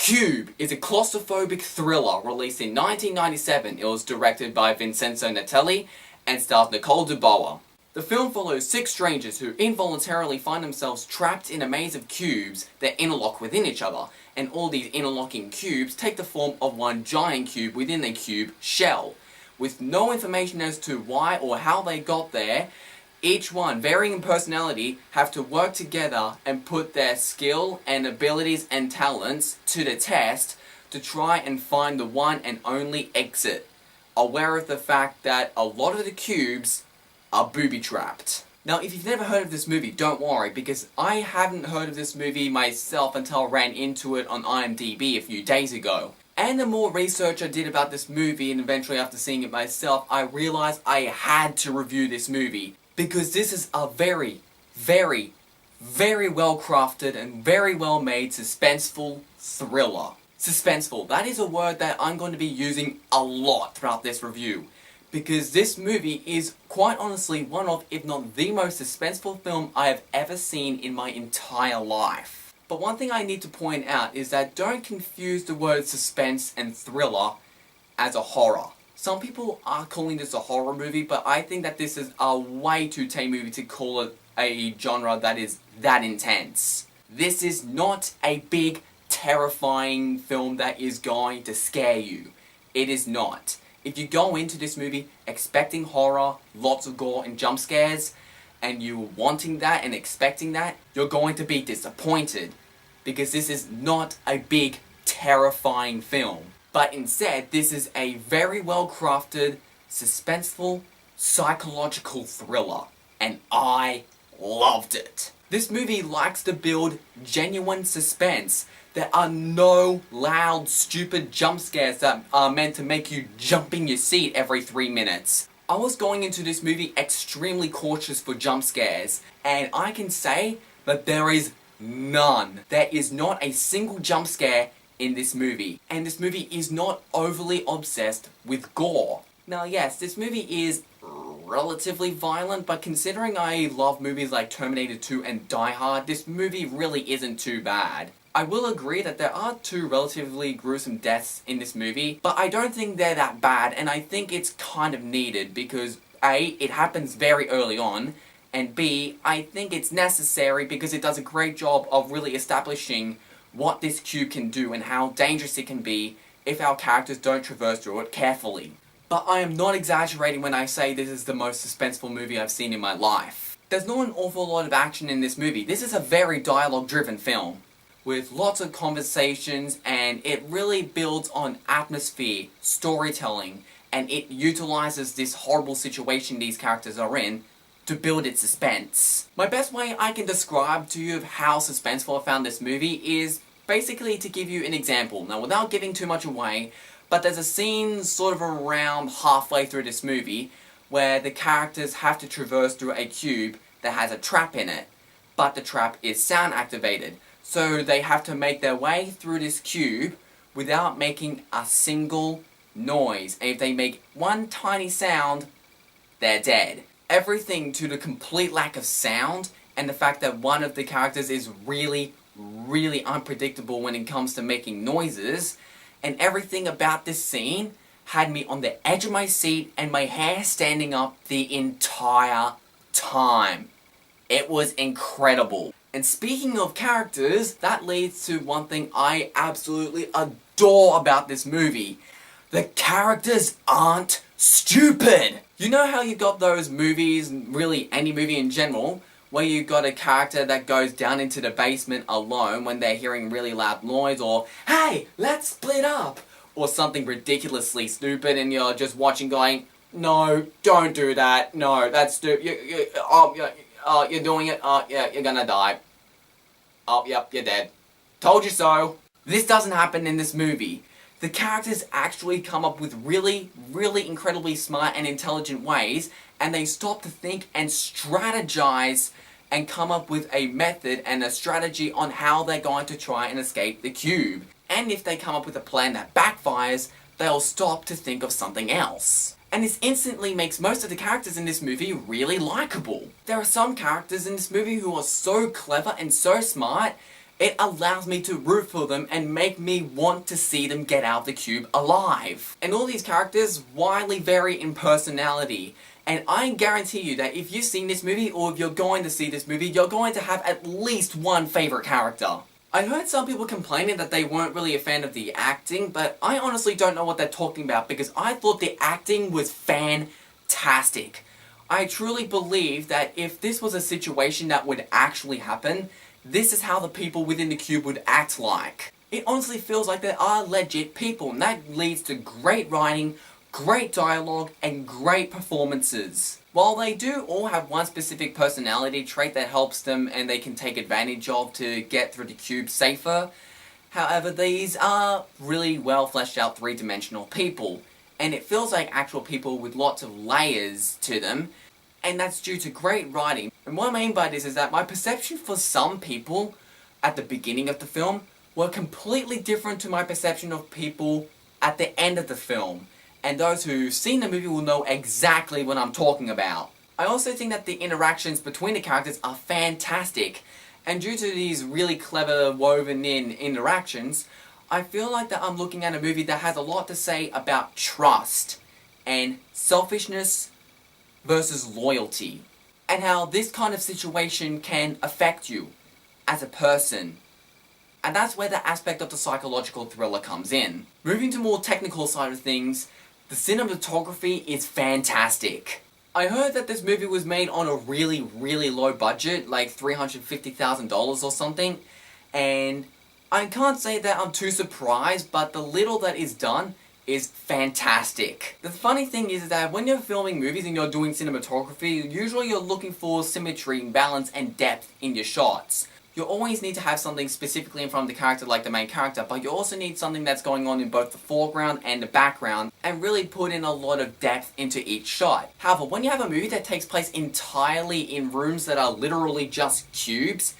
Cube is a claustrophobic thriller released in 1997. It was directed by Vincenzo Natali and stars Nicole De Boer. The film follows 6 strangers who involuntarily find themselves trapped in a maze of cubes that interlock within each other, and all these interlocking cubes take the form of one giant cube within a cube shell. With no information as to why or how they got there, each one, varying in personality, have to work together and put their skill and abilities and talents to the test to try and find the one and only exit, aware of the fact that a lot of the cubes are booby-trapped. Now, if you've never heard of this movie, don't worry, because I haven't heard of this movie myself until I ran into it on IMDb a few days ago. And the more research I did about this movie, and eventually after seeing it myself, I realized I had to review this movie. Because this is a very, very, very well crafted and very well made suspenseful thriller. Suspenseful, that is a word that I'm going to be using a lot throughout this review. Because this movie is quite honestly one of, if not the most suspenseful film I have ever seen in my entire life. But one thing I need to point out is that don't confuse the word suspense and thriller as a horror. Some people are calling this a horror movie, but I think that this is a way too tame movie to call it a genre that is that intense. This is not a big, terrifying film that is going to scare you. It is not. If you go into this movie expecting horror, lots of gore and jump scares, and you're wanting that and expecting that, you're going to be disappointed. Because this is not a big, terrifying film. But instead, this is a very well crafted, suspenseful, psychological thriller. And I loved it. This movie likes to build genuine suspense. There are no loud, stupid jump scares that are meant to make you jump in your seat every 3 minutes. I was going into this movie extremely cautious for jump scares, and I can say that there is none. There is not a single jump scare in this movie. And this movie is not overly obsessed with gore. Now yes, this movie is relatively violent, but considering I love movies like Terminator 2 and Die Hard, this movie really isn't too bad. I will agree that there are 2 relatively gruesome deaths in this movie, but I don't think they're that bad, and I think it's kind of needed because A, it happens very early on, and B, I think it's necessary because it does a great job of really establishing what this cube can do and how dangerous it can be if our characters don't traverse through it carefully. But I am not exaggerating when I say this is the most suspenseful movie I've seen in my life. There's not an awful lot of action in this movie. This is a very dialogue-driven film, with lots of conversations, and it really builds on atmosphere, storytelling, and it utilizes this horrible situation these characters are in to build its suspense. My best way I can describe to you of how suspenseful I found this movie is basically to give you an example. Now, without giving too much away, but there's a scene sort of around halfway through this movie where the characters have to traverse through a cube that has a trap in it, but the trap is sound activated. So they have to make their way through this cube without making a single noise. And if they make one tiny sound, they're dead. Everything to the complete lack of sound and the fact that one of the characters is really, really unpredictable when it comes to making noises, and everything about this scene had me on the edge of my seat and my hair standing up the entire time. It was incredible. And speaking of characters, that leads to one thing I absolutely adore about this movie. The characters aren't stupid! You know how you got those movies, really any movie in general, where you got a character that goes down into the basement alone when they're hearing really loud noise, or, hey, let's split up! Or something ridiculously stupid and you're just watching going, no, don't do that, no, that's stupid, you're doing it, yeah, you're gonna die. Oh, yep, you're dead. Told you so! This doesn't happen in this movie. The characters actually come up with really, really incredibly smart and intelligent ways, and they stop to think and strategize and come up with a method and a strategy on how they're going to try and escape the cube. And if they come up with a plan that backfires, they'll stop to think of something else. And this instantly makes most of the characters in this movie really likable. There are some characters in this movie who are so clever and so smart, It allows me to root for them and make me want to see them get out of the cube alive. And all these characters widely vary in personality. And I guarantee you that if you've seen this movie, or if you're going to see this movie, you're going to have at least one favorite character. I heard some people complaining that they weren't really a fan of the acting, but I honestly don't know what they're talking about because I thought the acting was fantastic. I truly believe that if this was a situation that would actually happen, this is how the people within the cube would act like. It honestly feels like they are legit people, and that leads to great writing, great dialogue, and great performances. While they do all have one specific personality trait that helps them and they can take advantage of to get through the cube safer, however, these are really well fleshed out three-dimensional people, and it feels like actual people with lots of layers to them, and that's due to great writing. And what I mean by this is that my perception for some people at the beginning of the film were completely different to my perception of people at the end of the film. And those who've seen the movie will know exactly what I'm talking about. I also think that the interactions between the characters are fantastic, and due to these really clever woven in interactions, I feel like that I'm looking at a movie that has a lot to say about trust and selfishness versus loyalty, and how this kind of situation can affect you as a person. And that's where the aspect of the psychological thriller comes in. Moving to more technical side of things, the cinematography is fantastic. I heard that this movie was made on a really, really low budget, like $350,000 or something, and I can't say that I'm too surprised, but the little that is done is fantastic. The funny thing is that when you're filming movies and you're doing cinematography, usually you're looking for symmetry, balance, and depth in your shots. You always need to have something specifically in front of the character like the main character, but you also need something that's going on in both the foreground and the background, and really put in a lot of depth into each shot. However, when you have a movie that takes place entirely in rooms that are literally just cubes,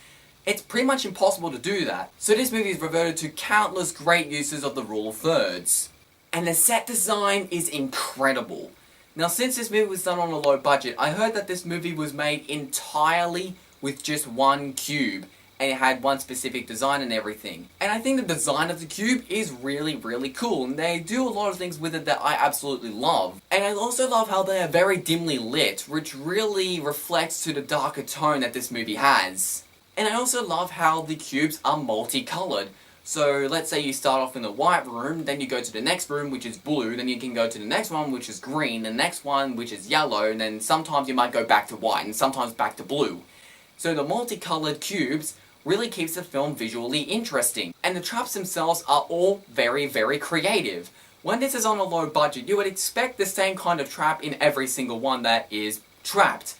it's pretty much impossible to do that. So this movie is reverted to countless great uses of the rule of thirds. And the set design is incredible. Now, since this movie was done on a low budget, I heard that this movie was made entirely with just one cube, and it had one specific design and everything. And I think the design of the cube is really, really cool, and they do a lot of things with it that I absolutely love. And I also love how they are very dimly lit, which really reflects to the darker tone that this movie has. And I also love how the cubes are multicolored. So let's say you start off in the white room, then you go to the next room which is blue, then you can go to the next one which is green, the next one which is yellow, and then sometimes you might go back to white, and sometimes back to blue. So the multicolored cubes really keeps the film visually interesting. And the traps themselves are all very, very creative. When this is on a low budget, you would expect the same kind of trap in every single one that is trapped.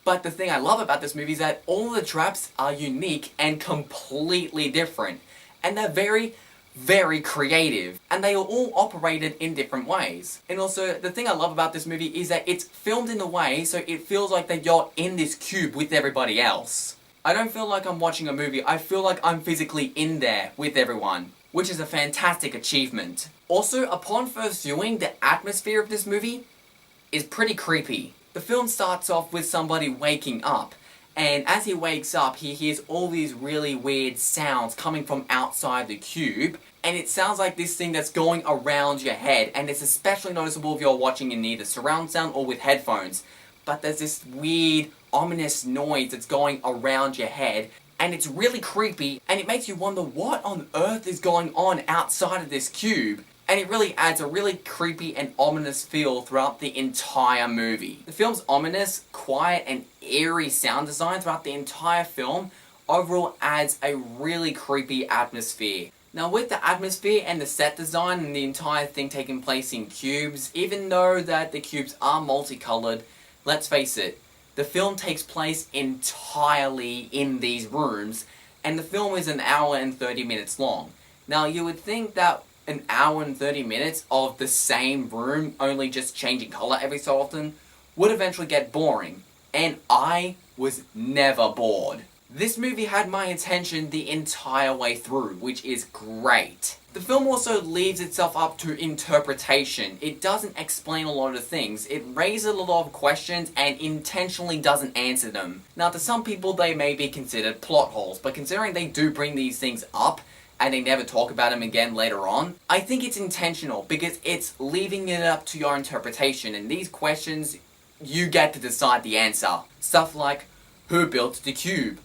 But the thing I love about this movie is that all the traps are unique and completely different. And they're very, very creative. And they are all operated in different ways. And also, the thing I love about this movie is that it's filmed in a way so it feels like that you're in this cube with everybody else. I don't feel like I'm watching a movie, I feel like I'm physically in there with everyone, which is a fantastic achievement. Also, upon first viewing, the atmosphere of this movie is pretty creepy. The film starts off with somebody waking up, and as he wakes up, he hears all these really weird sounds coming from outside the cube, and it sounds like this thing that's going around your head, and it's especially noticeable if you're watching in either surround sound or with headphones. But there's this weird, ominous noise that's going around your head, and it's really creepy, and it makes you wonder what on earth is going on outside of this cube. And it really adds a really creepy and ominous feel throughout the entire movie. The film's ominous, quiet, and eerie sound design throughout the entire film overall adds a really creepy atmosphere. Now, with the atmosphere and the set design and the entire thing taking place in cubes, even though that the cubes are multicolored, let's face it, the film takes place entirely in these rooms, and the film is an hour and 30 minutes long. Now, you would think that an hour and 30 minutes of the same room, only just changing colour every so often, would eventually get boring. And I was never bored. This movie had my attention the entire way through, which is great. The film also leaves itself up to interpretation. It doesn't explain a lot of things. It raises a lot of questions and intentionally doesn't answer them. Now, to some people, they may be considered plot holes, but considering they do bring these things up, and they never talk about them again later on, I think it's intentional, because it's leaving it up to your interpretation, and these questions, you get to decide the answer. Stuff like, who built the cube?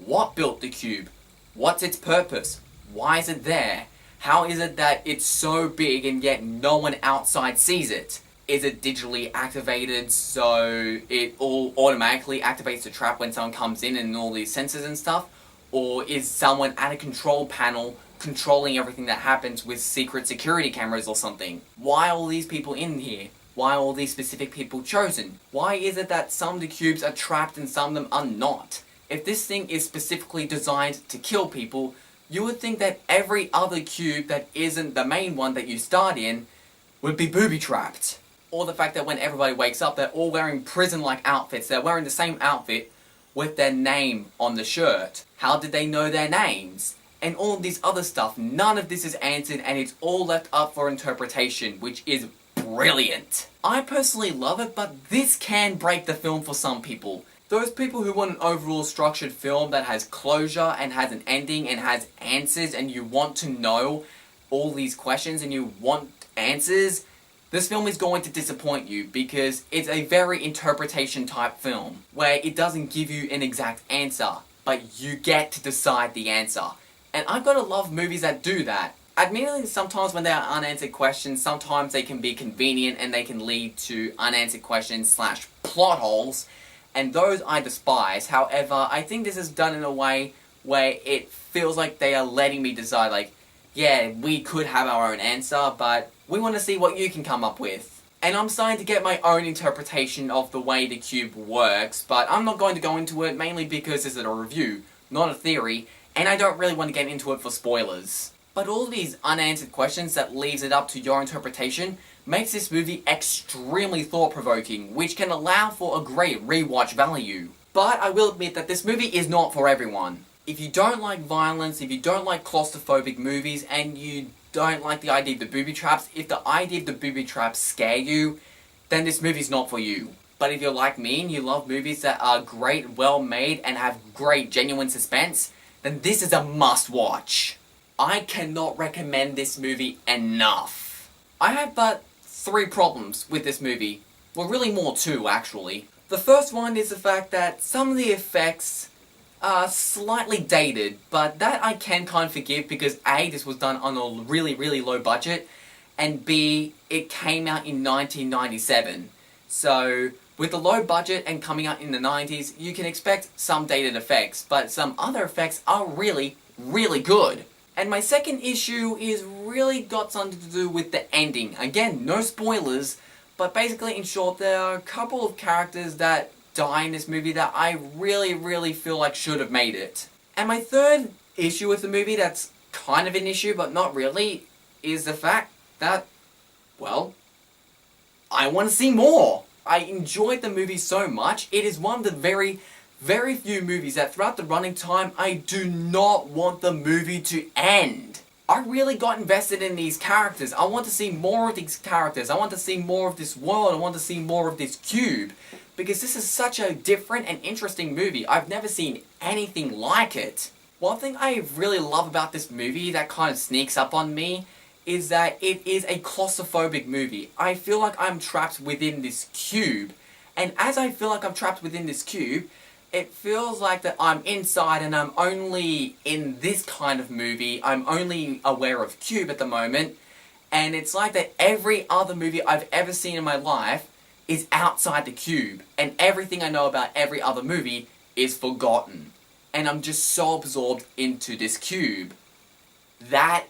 What built the cube? What's its purpose? Why is it there? How is it that it's so big and yet no one outside sees it? Is it digitally activated so it all automatically activates the trap when someone comes in and all these sensors and stuff? Or is someone at a control panel controlling everything that happens with secret security cameras or something? Why are all these people in here? Why are all these specific people chosen? Why is it that some of the cubes are trapped and some of them are not? If this thing is specifically designed to kill people, you would think that every other cube that isn't the main one that you start in would be booby-trapped. Or the fact that when everybody wakes up, they're all wearing prison-like outfits. They're wearing the same outfit with their name on the shirt. How did they know their names? And all of this other stuff. None of this is answered, and it's all left up for interpretation, which is brilliant. I personally love it, but this can break the film for some people. Those people who want an overall structured film that has closure and has an ending and has answers, and you want to know all these questions and you want answers, this film is going to disappoint you, because it's a very interpretation type film where it doesn't give you an exact answer, but you get to decide the answer. And I've got to love movies that do that. Admittedly, sometimes when there are unanswered questions, sometimes they can be convenient and they can lead to unanswered questions / plot holes, and those I despise. However, I think this is done in a way where it feels like they are letting me decide, like, yeah, we could have our own answer, but we want to see what you can come up with. And I'm starting to get my own interpretation of the way the cube works, but I'm not going to go into it, mainly because this is a review, not a theory, and I don't really want to get into it for spoilers. But all these unanswered questions that leaves it up to your interpretation makes this movie extremely thought-provoking, which can allow for a great rewatch value. But I will admit that this movie is not for everyone. If you don't like violence, if you don't like claustrophobic movies, and you don't like the idea of the booby traps, if the idea of the booby traps scare you, then this movie's not for you. But if you're like me and you love movies that are great, well made, and have great genuine suspense, then this is a must-watch. I cannot recommend this movie enough. I have but 3 problems with this movie. Well, really more 2, actually. The first one is the fact that some of the effects are slightly dated, but that I can kind of forgive because A, this was done on a really, really low budget, and B, it came out in 1997. So, with the low budget and coming out in the 90s, you can expect some dated effects, but some other effects are really, really good. And my second issue is really got something to do with the ending. Again, no spoilers, but basically, in short, there are a couple of characters that die in this movie that I really, really feel like should have made it. And my third issue with the movie that's kind of an issue, but not really, is the fact that, well, I want to see more. I enjoyed the movie so much. It is one of the very, very few movies that throughout the running time, I do not want the movie to end. I really got invested in these characters. I want to see more of these characters. I want to see more of this world. I want to see more of this cube. Because this is such a different and interesting movie. I've never seen anything like it. One thing I really love about this movie that kind of sneaks up on me is that it is a claustrophobic movie. I feel like I'm trapped within this cube. And as I feel like I'm trapped within this cube, it feels like that I'm inside and I'm only in this kind of movie. I'm only aware of cube at the moment. And it's like that every other movie I've ever seen in my life is outside the cube. And everything I know about every other movie is forgotten. And I'm just so absorbed into this cube. That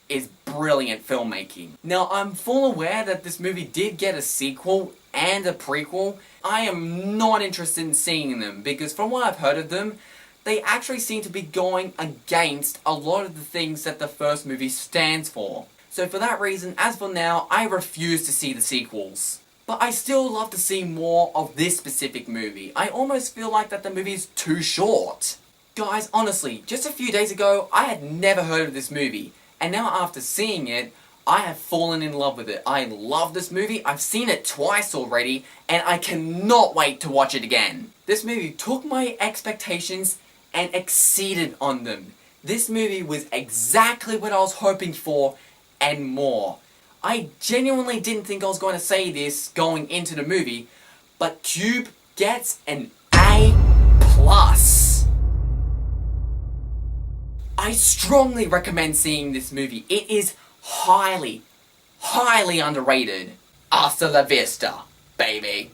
is brilliant filmmaking. Now, I'm full aware that this movie did get a sequel and a prequel. I am not interested in seeing them, because from what I've heard of them, they actually seem to be going against a lot of the things that the first movie stands for. So for that reason, as for now, I refuse to see the sequels. But I still love to see more of this specific movie. I almost feel like that the movie is too short. Guys, honestly, just a few days ago, I had never heard of this movie, and now after seeing it, I have fallen in love with it. I love this movie, I've seen it twice already, and I cannot wait to watch it again. This movie took my expectations and exceeded on them. This movie was exactly what I was hoping for, and more. I genuinely didn't think I was going to say this going into the movie, but Cube gets an A+. I strongly recommend seeing this movie. It is highly, highly underrated. Hasta la vista, baby.